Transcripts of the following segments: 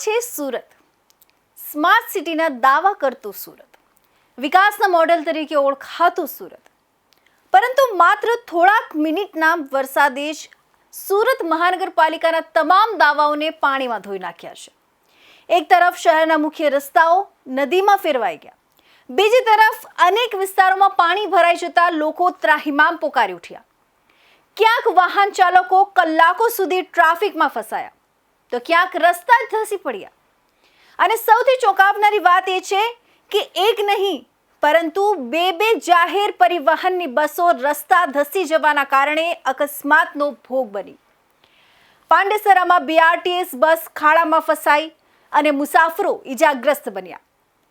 છે સુરત, સ્માર્ટ સિટીના દાવા કરતું સુરત, વિકાસના મોડેલ તરીકે ઓળખાતું સુરત. પરંતુ માત્ર થોડાક મિનિટના વરસાદે જ સુરત મહાનગરપાલિકાના તમામ દાવાઓને પાણીમાં ધોઈ નાખ્યા છે. એક તરફ શહેરના મુખ્ય રસ્તાઓ નદીમાં ફેરવાઈ ગયા, બીજી તરફ અનેક વિસ્તારોમાં પાણી ભરાઈ જતા લોકો ત્રાહિમામ પોકારી ઉઠ્યા. ક્યાંક વાહન ચાલકો કલાકો સુધી ટ્રાફિકમાં ફસાયા, તો ક્યાંક રસ્તા જ ધસી પડ્યા. અને સૌથી ચોંકાવનારી વાત એ છે કે એક નહીં પરંતુ બે જાહેર પરિવહનની બસો રસ્તા ધસી જવાના કારણે અકસ્માતનો ભોગ બની. પાંડેસરામાં બીઆરટીએસ બસ ખાડામાં ફસાઈ અને મુસાફરો ઈજાગ્રસ્ત બન્યા,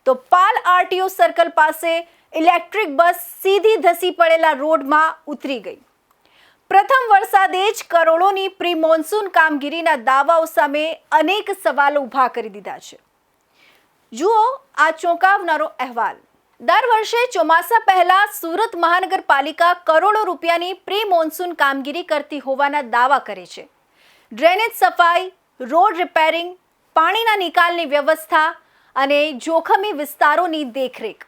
તો પાલ આરટીઓ સર્કલ પાસે ઇલેક્ટ્રિક બસ સીધી ધસી પડેલા રોડમાં ઉતરી ગઈ. પ્રથમ વરસાદે જ કરોડોની પ્રી મોન્સૂન કામગીરીના દાવાઓ સામે અનેક સવાલો ઊભા કરી દીધા છે. જુઓ આ ચોંકાવનારો અહેવાલ. દર વર્ષે ચોમાસા પહેલા સુરત મહાનગરપાલિકા કરોડો રૂપિયાની પ્રી મોન્સૂન કામગીરી કરતી હોવાના દાવા કરે છે. ડ્રેનેજ સફાઈ, રોડ રિપેરિંગ, પાણીના નિકાલની વ્યવસ્થા અને જોખમી વિસ્તારોની દેખરેખ.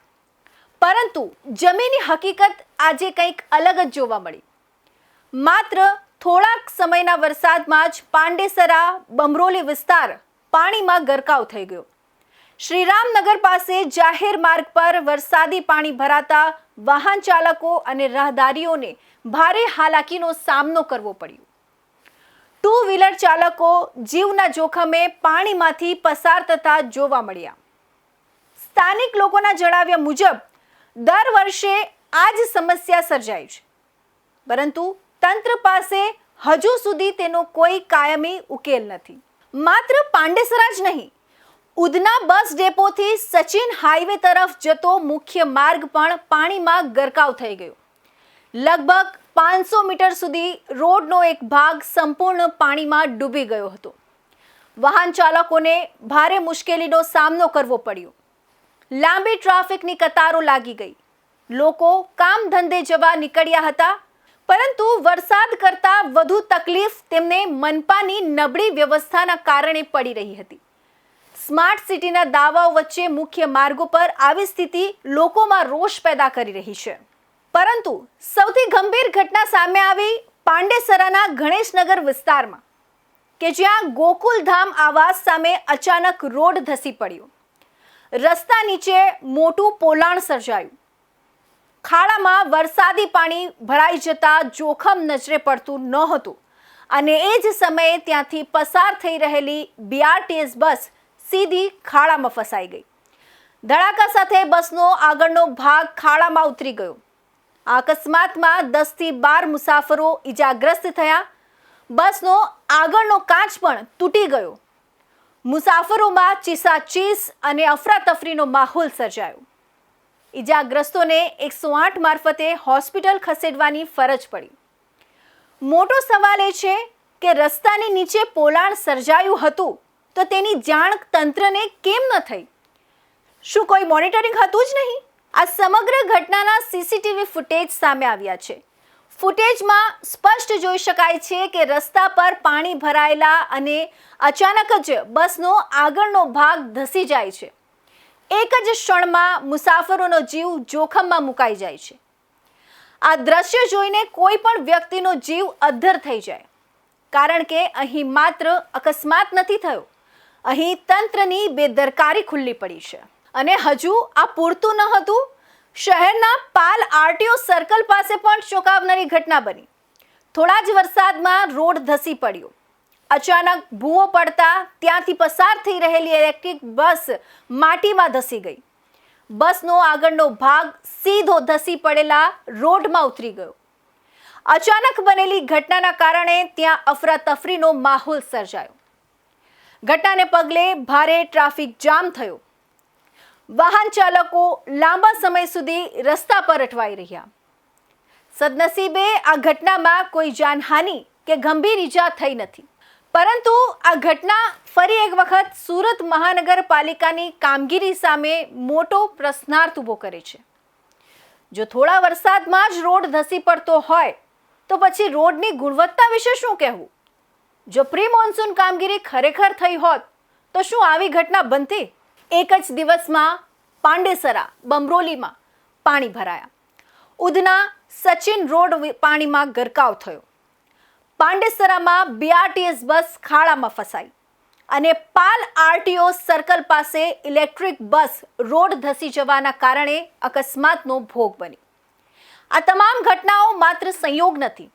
પરંતુ જમીની હકીકત આજે કંઈક અલગ જ જોવા મળી. માત્ર થોડાક સમયના વરસાદમાં જ પાંડેસરા બમરોલી વિસ્તાર પાણીમાં ગરકાવ થઈ ગયો. શ્રીરામનગર પાસે જાહેર માર્ગ પર વરસાદી પાણી ભરાતા વાહન ચાલકો અને રાહદારીઓને ભારે હાલાકીનો સામનો કરવો પડ્યો. ટુ વ્હીલર ચાલકો જીવના જોખમે પાણીમાંથી પસાર થતા જોવા મળ્યા. સ્થાનિક લોકોના જણાવ્યા મુજબ દર વર્ષે આ જ સમસ્યા સર્જાય છે, પરંતુ તંત્ર પાસે હજુ સુધી તેનો કોઈ કાયમી ઉકેલ નથી. માત્ર પાંડેસરા જ નહીં, ઉધના બસ ડેપોથી સચિન હાઈવે તરફ જતો મુખ્ય માર્ગ પણ પાણીમાં ગરકાવ થઈ ગયો. લગભગ 500 મીટર સુધી રોડનો એક ભાગ સંપૂર્ણ પાણીમાં ડૂબી ગયો હતો. વાહન ચાલકોને ભારે મુશ્કેલીનો સામનો કરવો પડ્યો. લાંબી ટ્રાફિકની કતારો લાગી ગઈ. લોકો કામ ધંધે જવા નીકળ્યા હતા, પરંતુ વરસાદ કરતાં વધુ તકલીફ તેમને મનપાની નબળી વ્યવસ્થાના કારણે પડી રહી હતી. સ્માર્ટ સિટીના દાવાઓ વચ્ચે મુખ્ય માર્ગો પર આવી સ્થિતિ લોકોમાં રોષ પેદા કરી રહી છે. પરંતુ સૌથી ગંભીર ઘટના સામે આવી પાંડેસરાના ગણેશનગર વિસ્તારમાં, કે જ્યાં ગોકુલધામ આવાસ સામે અચાનક રોડ ધસી પડ્યો. રસ્તા નીચે મોટું પોલાણ સર્જાયું. ખાડામાં વરસાદી પાણી ભરાઈ જતા જોખમ નજરે પડતું નહોતું, અને એ જ સમયે ત્યાંથી પસાર થઈ રહેલી બીઆરટીએસ બસ સીધી ખાડામાં ફસાઈ ગઈ. ધડાકા સાથે બસનો આગળનો ભાગ ખાડામાં ઉતરી ગયો. આ અકસ્માતમાં 10 થી 12 મુસાફરો ઈજાગ્રસ્ત થયા. બસનો આગળનો કાચ પણ તૂટી ગયો. મુસાફરોમાં ચીસાચીસ અને અફરાતફરીનો માહોલ સર્જાયો. ઈજાગ્રસ્તોને 108 મારફતે હોસ્પિટલ ખસેડવાની ફરજ પડી. મોટો સવાલ એ છે કે રસ્તાની નીચે પોલાણ સર્જાયું હતું તો તેની જાણ તંત્રને કેમ ન થઈ? શું કોઈ મોનિટરિંગ હતું જ નહીં? આ સમગ્ર ઘટનાના સીસીટીવી ફૂટેજ સામે આવ્યા છે. ફૂટેજમાં સ્પષ્ટ જોઈ શકાય છે કે રસ્તા પર પાણી ભરાયેલા અને અચાનક જ બસનો આગળનો ભાગ ધસી જાય છે. એક જ ક્ષણમાં મુસાફરોનો જીવ જોખમમાં મુકાઈ જાય છે. આ દ્રશ્ય જોઈને કોઈ પણ વ્યક્તિનો જીવ અદ્ધર થઈ જાય, કારણ કે અહીં માત્ર અકસ્માત નથી થયો, અહીં તંત્રની બેદરકારી ખુલ્લી પડી છે. અને હજુ આ પૂરતું ન હતું, શહેરના પાલ આરટીઓ સર્કલ પાસે પણ ચોંકાવનારી ઘટના બની. થોડા જ વરસાદમાં રોડ ધસી પડ્યો. અચાનક ભૂવો પડતા ત્યાંથી પસાર થઈ રહેલી ઇલેક્ટ્રિક બસ માટીમાં ધસી ગઈ. બસનો આગળનો ભાગ સીધો ધસી પડેલા રોડમાં ઉતરી ગયો. અચાનક બનેલી ઘટનાના કારણે ત્યાં અફરાતફરીનો માહોલ સર્જાયો. ઘટનાને પગલે ભારે ટ્રાફિક જામ થયો. વાહન ચાલકો લાંબા સમય સુધી રસ્તા પર અટવાઈ રહ્યા. સદનસીબે આ ઘટનામાં કોઈ જાનહાનિ કે ગંભીર ઈજા થઈ નથી. પરંતુ આ ઘટના ફરી એક વખત સુરત મહાનગરપાલિકાની કામગીરી સામે મોટો પ્રશ્નાર્થ ઊભો કરે છે. જો થોડા વરસાદમાં જ રોડ ધસી પડતો હોય તો પછી રોડની ગુણવત્તા વિશે શું કહેવું? જો પ્રી મોન્સૂન કામગીરી ખરેખર થઈ હોત તો શું આવી ઘટના બનતી? એક જ દિવસમાં પાંડેસરા, બમરોલીમાં પાણી ભરાયા. ઉધના સચિન રોડ પાણીમાં ગરકાવ થયો. પાંડેસરામાં બીઆરટીએસ બસ ખાડામાં ફસાઈ અને પાલ આરટીઓ સર્કલ પાસે ઇલેક્ટ્રિક બસ રોડ ધસી જવાના કારણે અકસ્માતનો ભોગ બની. આ તમામ ઘટનાઓ માત્ર સંયોગ નથી.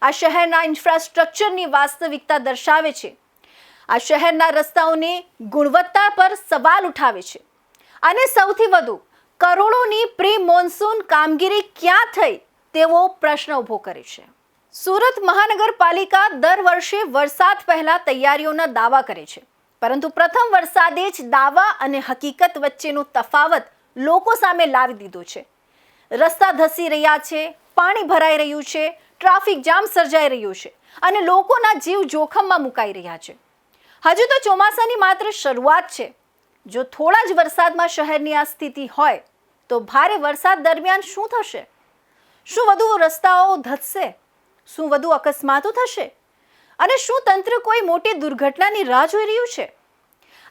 આ શહેરના ઇન્ફ્રાસ્ટ્રક્ચરની વાસ્તવિકતા દર્શાવે છે. આ શહેરના રસ્તાઓની ગુણવત્તા પર સવાલ ઉઠાવે છે. અને સૌથી વધુ, કરોડોની પ્રી મોન્સૂન કામગીરી ક્યાં થઈ તેવો પ્રશ્ન ઊભો કરે છે. સુરત મહાનગરપાલિકા દર વર્ષે વરસાદ પહેલા તૈયારીઓના દાવા કરે છે, પરંતુ પ્રથમ વરસાદે જ દાવા અને હકીકત વચ્ચેનો તફાવત લોકો સામે લાવી દીધો છે. રસ્તા ધસી રહ્યા છે, પાણી ભરાઈ રહ્યું છે, ટ્રાફિક જામ સર્જાઈ રહ્યું છે અને લોકોના જીવ જોખમમાં મુકાઈ રહ્યા છે. હજુ તો ચોમાસાની માત્ર શરૂઆત છે. જો થોડા જ વરસાદમાં શહેરની આ સ્થિતિ હોય તો ભારે વરસાદ દરમિયાન શું થશે? શું વધુ રસ્તાઓ ધસશે? શું વધુ અકસ્માતો થશે? અને શું તંત્ર કોઈ મોટી દુર્ઘટનાની રાહ જોઈ રહ્યું છે?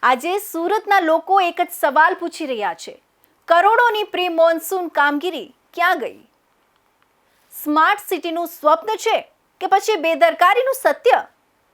આજે સુરતના લોકો એક જ સવાલ પૂછી રહ્યા છે: કરોડોની પ્રી મોન્સૂન કામગીરી ક્યાં ગઈ? સ્માર્ટ સિટીનું સ્વપ્ન છે કે પછી બેદરકારીનું સત્ય?